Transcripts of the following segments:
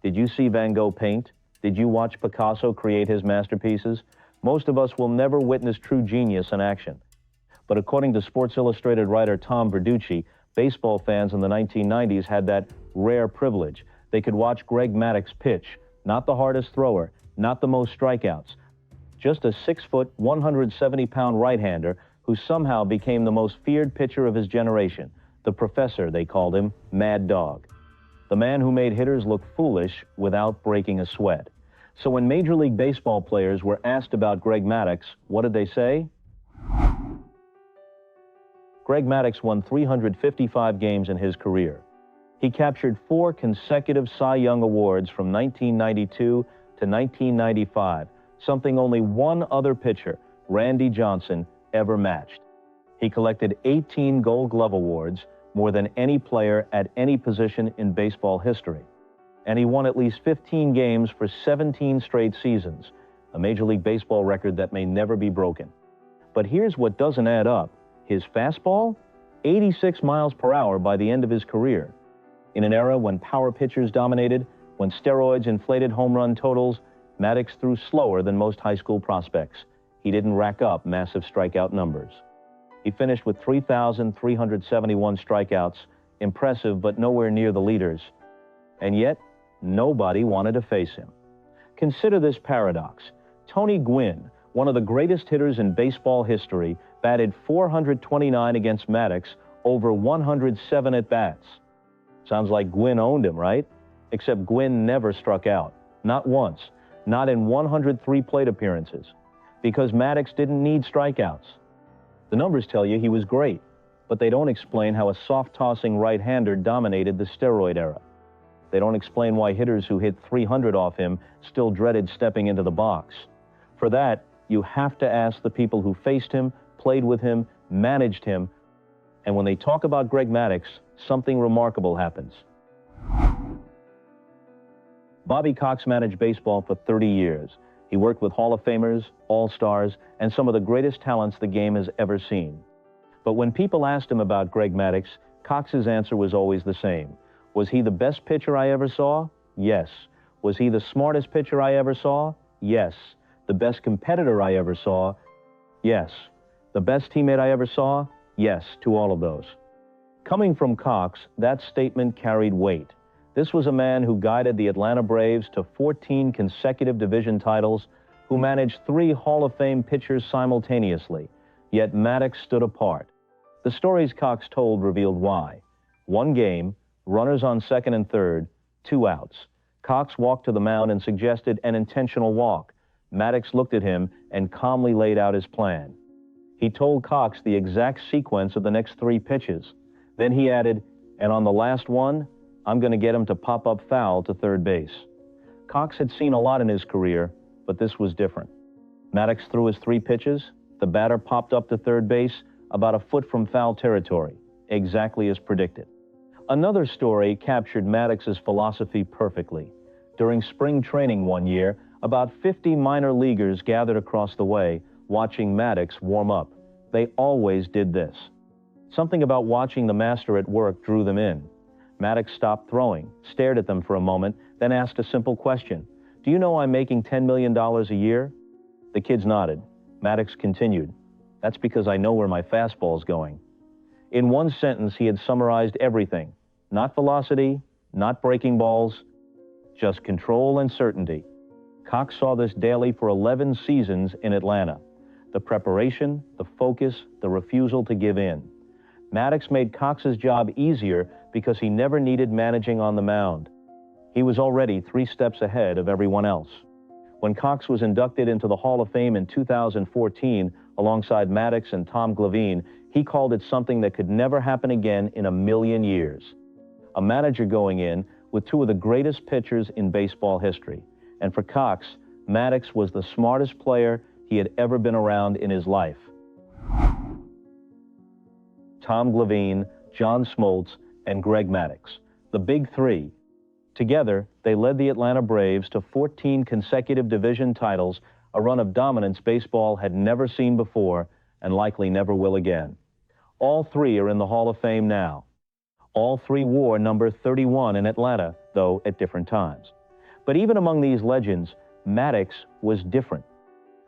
Did you see Van Gogh paint? Did you watch Picasso create his masterpieces? Most of us will never witness true genius in action. But according to Sports Illustrated writer Tom Verducci, baseball fans in the 1990s had that rare privilege. They could watch Greg Maddux pitch, not the hardest thrower, not the most strikeouts, just a 6-foot, 170-pound right-hander who somehow became the most feared pitcher of his generation. The professor, they called him, Mad Dog. The man who made hitters look foolish without breaking a sweat. So when Major League Baseball players were asked about Greg Maddux, what did they say? Greg Maddux won 355 games in his career. He captured 4 consecutive Cy Young Awards from 1992 to 1995, something only one other pitcher, Randy Johnson, ever matched. He collected 18 Gold Glove Awards, more than any player at any position in baseball history. And he won at least 15 games for 17 straight seasons, a Major League Baseball record that may never be broken. But here's what doesn't add up. His fastball? 86 miles per hour by the end of his career. In an era when power pitchers dominated, when steroids inflated home run totals, Maddux threw slower than most high school prospects. He didn't rack up massive strikeout numbers. He finished with 3,371 strikeouts, impressive but nowhere near the leaders. And yet, nobody wanted to face him. Consider this paradox. Tony Gwynn, one of the greatest hitters in baseball history, batted .429 against Maddux over 107 at-bats. Sounds like Gwynn owned him, right? Except Gwynn never struck out. Not once. Not in 103 plate appearances. Because Maddux didn't need strikeouts. The numbers tell you he was great, but they don't explain how a soft-tossing right-hander dominated the steroid era. They don't explain why hitters who hit 300 off him still dreaded stepping into the box. For that, you have to ask the people who faced him, played with him, managed him, and when they talk about Greg Maddux, something remarkable happens. Bobby Cox managed baseball for 30 years. He worked with Hall of Famers, All-Stars, and some of the greatest talents the game has ever seen. But when people asked him about Greg Maddux, Cox's answer was always the same. Was he the best pitcher I ever saw? Yes. Was he the smartest pitcher I ever saw? Yes. The best competitor I ever saw? Yes. The best teammate I ever saw? Yes, to all of those. Coming from Cox, that statement carried weight. This was a man who guided the Atlanta Braves to 14 consecutive division titles, who managed 3 Hall of Fame pitchers simultaneously. Yet Maddux stood apart. The stories Cox told revealed why. One game, runners on second and third, 2 outs. Cox walked to the mound and suggested an intentional walk. Maddux looked at him and calmly laid out his plan. He told Cox the exact sequence of the next 3 pitches. Then he added, and on the last one, I'm going to get him to pop up foul to third base. Cox had seen a lot in his career, but this was different. Maddux threw his 3 pitches. The batter popped up to third base about a foot from foul territory, exactly as predicted. Another story captured Maddux's philosophy perfectly. During spring training one year, about 50 minor leaguers gathered across the way, watching Maddux warm up. They always did this. Something about watching the master at work drew them in. Maddux stopped throwing, stared at them for a moment, then asked a simple question. Do you know I'm making $10 million a year? The kids nodded. Maddux continued. That's because I know where my fastball's going. In one sentence, he had summarized everything. Not velocity, not breaking balls, just control and certainty. Cox saw this daily for 11 seasons in Atlanta. The preparation, the focus, the refusal to give in. Maddux made Cox's job easier because he never needed managing on the mound. He was already 3 steps ahead of everyone else. When Cox was inducted into the Hall of Fame in 2014, alongside Maddux and Tom Glavine, he called it something that could never happen again in a million years. A manager going in with 2 of the greatest pitchers in baseball history. And for Cox, Maddux was the smartest player he had ever been around in his life. Tom Glavine, John Smoltz, and Greg Maddux, the Big Three. Together, they led the Atlanta Braves to 14 consecutive division titles, a run of dominance baseball had never seen before and likely never will again. All 3 are in the Hall of Fame now. All 3 wore number 31 in Atlanta, though at different times. But even among these legends, Maddux was different.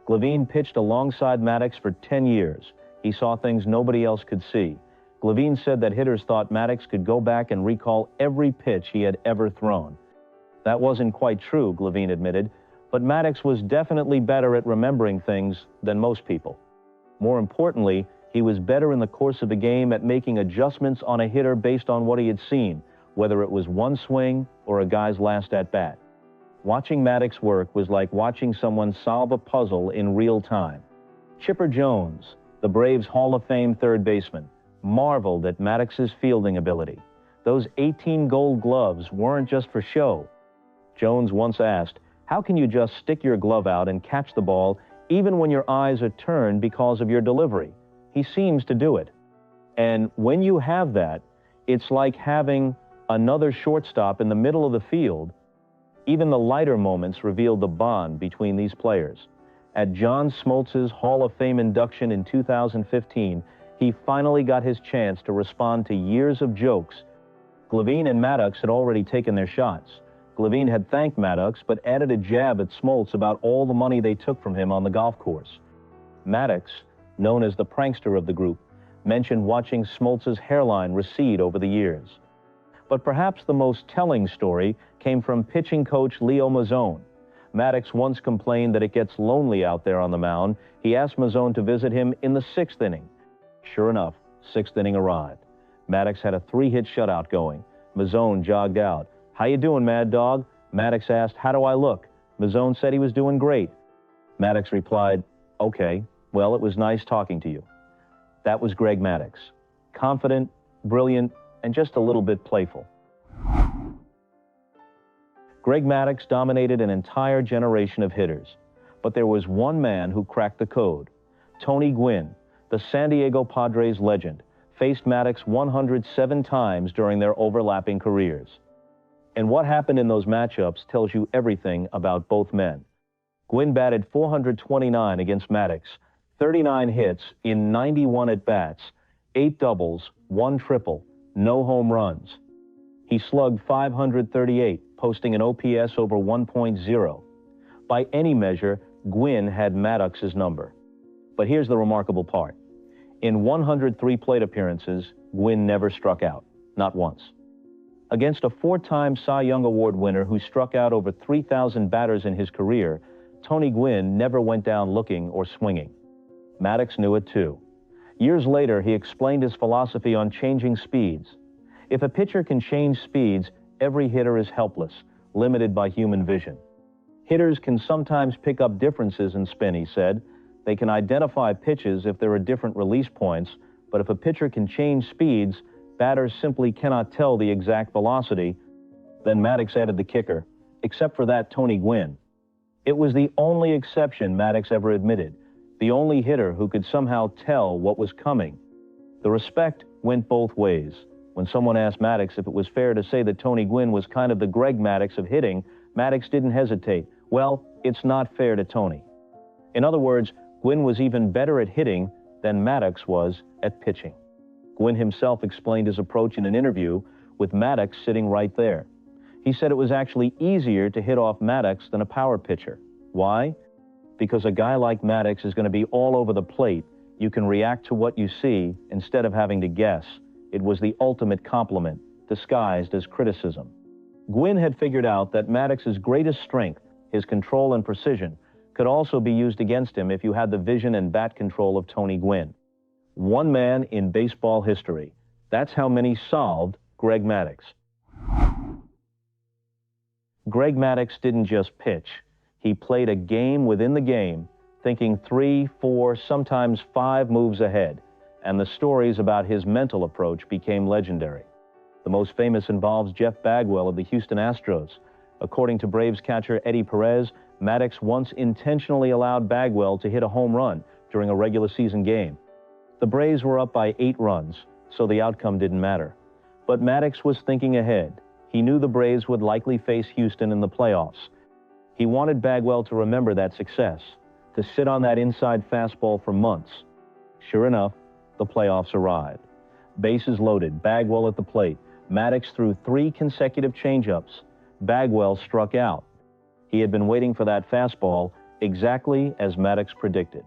Glavine pitched alongside Maddux for 10 years. He saw things nobody else could see. Glavine said that hitters thought Maddux could go back and recall every pitch he had ever thrown. That wasn't quite true, Glavine admitted, but Maddux was definitely better at remembering things than most people. More importantly, he was better in the course of the game at making adjustments on a hitter based on what he had seen, whether it was one swing or a guy's last at-bat. Watching Maddux work was like watching someone solve a puzzle in real time. Chipper Jones, the Braves' Hall of Fame third baseman, marveled at Maddux's fielding ability. Those 18 gold gloves weren't just for show. Jones once asked, "How can you just stick your glove out and catch the ball even when your eyes are turned because of your delivery?" He seems to do it. And when you have that, it's like having another shortstop in the middle of the field. Even the lighter moments revealed the bond between these players. At John Smoltz's Hall of Fame induction in 2015, he finally got his chance to respond to years of jokes. Glavine and Maddux had already taken their shots. Glavine had thanked Maddux, but added a jab at Smoltz about all the money they took from him on the golf course. Maddux, known as the prankster of the group, mentioned watching Smoltz's hairline recede over the years. But perhaps the most telling story came from pitching coach Leo Mazzone. Maddux once complained that it gets lonely out there on the mound. He asked Mazzone to visit him in the 6th inning. Sure enough, 6th inning arrived. Maddux had a 3-hit shutout going. Mazzone jogged out. "How you doing, Mad Dog?" Maddux asked, "How do I look?" Mazzone said he was doing great. Maddux replied, "Okay, well, it was nice talking to you." That was Greg Maddux. Confident, brilliant, and just a little bit playful. Greg Maddux dominated an entire generation of hitters. But there was one man who cracked the code. Tony Gwynn, the San Diego Padres legend, faced Maddux 107 times during their overlapping careers. And what happened in those matchups tells you everything about both men. Gwynn batted .429 against Maddux, 39 hits in 91 at-bats, 8 doubles, 1 triple, no home runs. He slugged .538, posting an OPS over 1.0. By any measure, Gwynn had Maddux's number. But here's the remarkable part. In 103 plate appearances, Gwynn never struck out, not once. Against a 4-time Cy Young Award winner who struck out over 3,000 batters in his career, Tony Gwynn never went down looking or swinging. Maddux knew it too. Years later, he explained his philosophy on changing speeds. If a pitcher can change speeds, every hitter is helpless, limited by human vision. Hitters can sometimes pick up differences in spin, he said. They can identify pitches if there are different release points, but if a pitcher can change speeds, batters simply cannot tell the exact velocity. Then Maddux added the kicker, except for that Tony Gwynn. It was the only exception Maddux ever admitted, the only hitter who could somehow tell what was coming. The respect went both ways. When someone asked Maddux if it was fair to say that Tony Gwynn was kind of the Greg Maddux of hitting, Maddux didn't hesitate. Well, it's not fair to Tony. In other words, Gwynn was even better at hitting than Maddux was at pitching. Gwynn himself explained his approach in an interview with Maddux sitting right there. He said it was actually easier to hit off Maddux than a power pitcher. Why? Because a guy like Maddux is going to be all over the plate. You can react to what you see instead of having to guess. It was the ultimate compliment, disguised as criticism. Gwynn had figured out that Maddux's greatest strength, his control and precision, could also be used against him if you had the vision and bat control of Tony Gwynn. One man in baseball history. That's how many solved Greg Maddux. Greg Maddux didn't just pitch. He played a game within the game, thinking 3, 4, sometimes 5 moves ahead. And the stories about his mental approach became legendary. The most famous involves Jeff Bagwell of the Houston Astros. According to Braves catcher Eddie Perez, Maddux once intentionally allowed Bagwell to hit a home run during a regular season game. The Braves were up by 8 runs, so the outcome didn't matter. But Maddux was thinking ahead. He knew the Braves would likely face Houston in the playoffs. He wanted Bagwell to remember that success, to sit on that inside fastball for months. Sure enough, the playoffs arrived. Bases loaded, Bagwell at the plate. Maddux threw 3 consecutive changeups. Bagwell struck out. He had been waiting for that fastball exactly as Maddux predicted.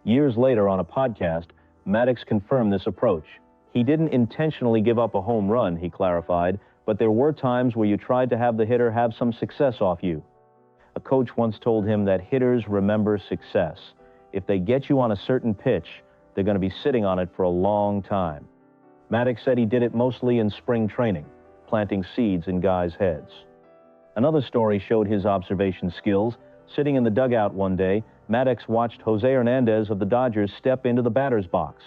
Years later on a podcast, Maddux confirmed this approach. He didn't intentionally give up a home run, he clarified, but there were times where you tried to have the hitter have some success off you. A coach once told him that hitters remember success. If they get you on a certain pitch, they're going to be sitting on it for a long time. Maddux said he did it mostly in spring training, planting seeds in guys' heads. Another story showed his observation skills. Sitting in the dugout one day, Maddux watched Jose Hernandez of the Dodgers step into the batter's box.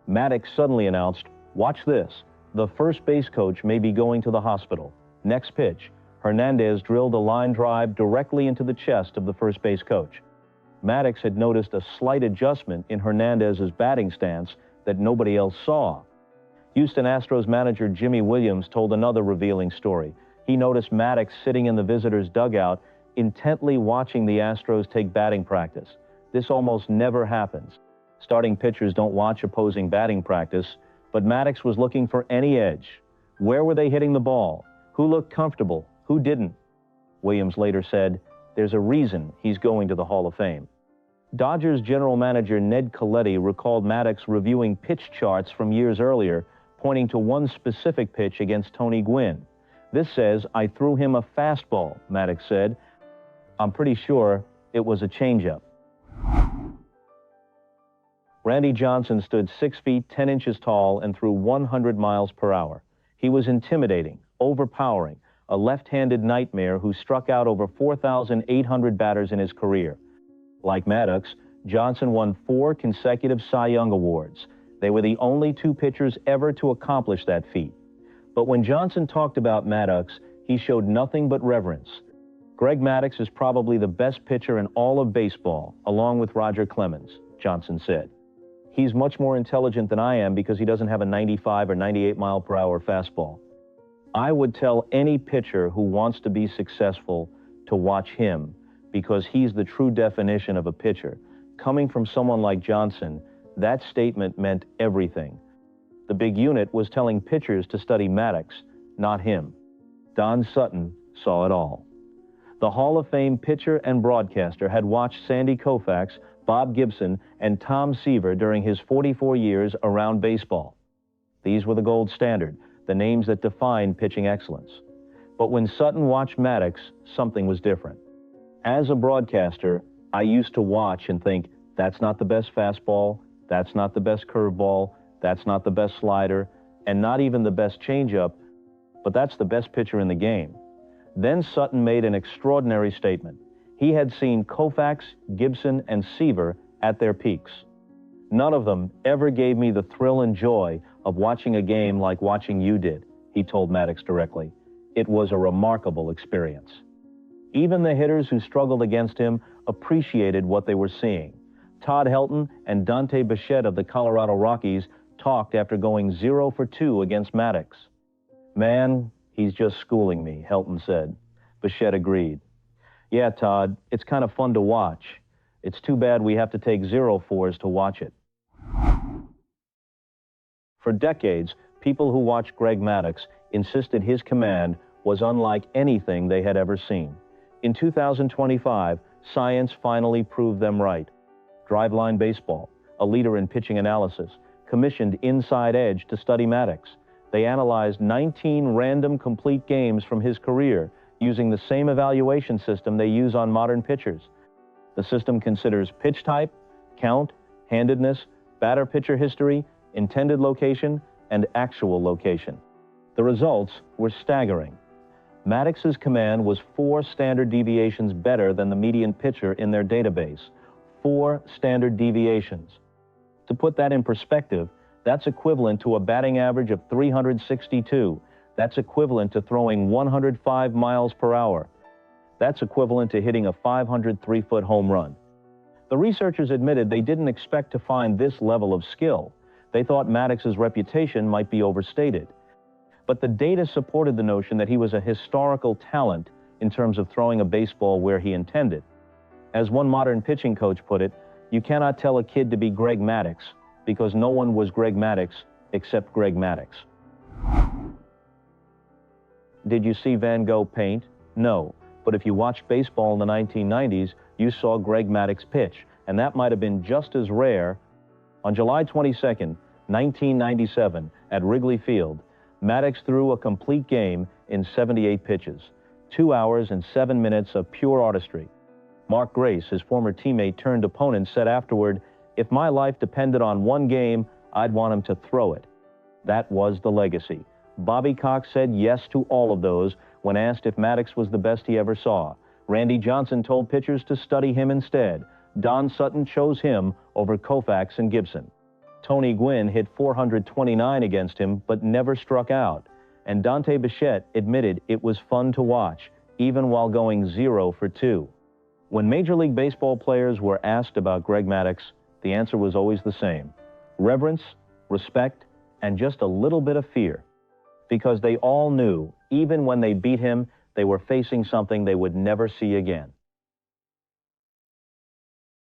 Maddux suddenly announced, "Watch this. The first base coach may be going to the hospital." Next pitch, Hernandez drilled a line drive directly into the chest of the first base coach. Maddux had noticed a slight adjustment in Hernandez's batting stance that nobody else saw. Houston Astros manager Jimmy Williams told another revealing story. He noticed Maddux sitting in the visitors' dugout, intently watching the Astros take batting practice. This almost never happens. Starting pitchers don't watch opposing batting practice, but Maddux was looking for any edge. Where were they hitting the ball? Who looked comfortable? Who didn't? Williams later said, "There's a reason he's going to the Hall of Fame." Dodgers general manager Ned Colletti recalled Maddux reviewing pitch charts from years earlier, pointing to one specific pitch against Tony Gwynn. "This says I threw him a fastball," Maddux said. "I'm pretty sure it was a changeup." Randy Johnson stood 6 feet 10 inches tall and threw 100 miles per hour. He was intimidating, overpowering, a left-handed nightmare who struck out over 4,800 batters in his career. Like Maddux, Johnson won 4 consecutive Cy Young Awards. They were the only 2 pitchers ever to accomplish that feat. But when Johnson talked about Maddux, he showed nothing but reverence. "Greg Maddux is probably the best pitcher in all of baseball, along with Roger Clemens," Johnson said. "He's much more intelligent than I am because he doesn't have a 95 or 98 mile per hour fastball." I would tell any pitcher who wants to be successful to watch him because he's the true definition of a pitcher. Coming from someone like Johnson, that statement meant everything. The big unit was telling pitchers to study Maddux, not him. Don Sutton saw it all. The Hall of Fame pitcher and broadcaster had watched Sandy Koufax, Bob Gibson, and Tom Seaver during his 44 years around baseball. These were the gold standard, the names that defined pitching excellence. But when Sutton watched Maddux, something was different. As a broadcaster, I used to watch and think, that's not the best fastball, that's not the best curveball, that's not the best slider, and not even the best changeup, but that's the best pitcher in the game. Then Sutton made an extraordinary statement. He had seen Koufax, Gibson, and Seaver at their peaks. "None of them ever gave me the thrill and joy of watching a game like watching you did," he told Maddux directly. "It was a remarkable experience." Even the hitters who struggled against him appreciated what they were seeing. Todd Helton and Dante Bichette of the Colorado Rockies talked after going 0 for 2 against Maddux. "Man, he's just schooling me," Helton said. Bichette agreed. "Yeah, Todd, it's kind of fun to watch. It's too bad we have to take 0-4s to watch it." For decades, people who watched Greg Maddux insisted his command was unlike anything they had ever seen. In 2025, science finally proved them right. Driveline Baseball, a leader in pitching analysis, commissioned Inside Edge to study Maddux. They analyzed 19 random complete games from his career using the same evaluation system they use on modern pitchers. The system considers pitch type, count, handedness, batter-pitcher history, intended location, and actual location. The results were staggering. Maddux's command was 4 standard deviations better than the median pitcher in their database. 4 standard deviations. To put that in perspective, that's equivalent to a batting average of 362. That's equivalent to throwing 105 miles per hour. That's equivalent to hitting a 503-foot home run. The researchers admitted they didn't expect to find this level of skill. They thought Maddux's reputation might be overstated. But the data supported the notion that he was a historical talent in terms of throwing a baseball where he intended. As one modern pitching coach put it, you cannot tell a kid to be Greg Maddux because no one was Greg Maddux except Greg Maddux. Did you see Van Gogh paint? No, But if you watched baseball in the 1990s, you saw Greg Maddux pitch, and that might have been just as rare. On July 22nd, 1997, at Wrigley Field, Maddux threw a complete game in 78 pitches, 2 hours and 7 minutes of pure artistry. Mark Grace, his former teammate turned opponent, said afterward, "If my life depended on one game, I'd want him to throw it." That was the legacy. Bobby Cox said yes to all of those when asked if Maddux was the best he ever saw. Randy Johnson told pitchers to study him instead. Don Sutton chose him over Koufax and Gibson. Tony Gwynn hit 429 against him, but never struck out. And Dante Bichette admitted it was fun to watch, even while going 0 for 2. When Major League Baseball players were asked about Greg Maddux, the answer was always the same: reverence, respect, and just a little bit of fear. Because they all knew, even when they beat him, they were facing something they would never see again.